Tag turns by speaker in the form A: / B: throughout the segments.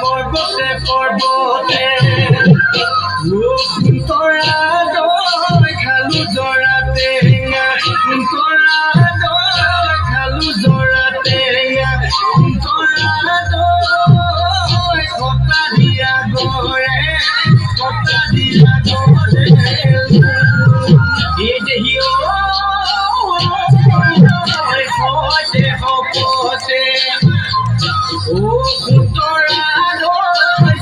A: পর্বতে পর্বতে তোরা খালু জড়াতে তোরা খালু জড়াতে তোরা কথা দিয়া গরে কথা দিয়া গরে এই যে হিও হতে হপতে ও তোরা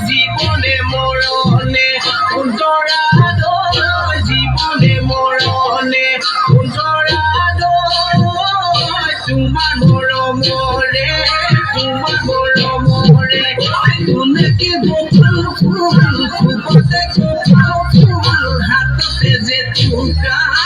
A: জীবনে মরণে তোরা জীবনে মরণে তোরা তোমার মরমরে তোমার মরমরে তোমাকে গোপাল ফুল ফুপতে গোপাল ফুল হাততে যে তুকার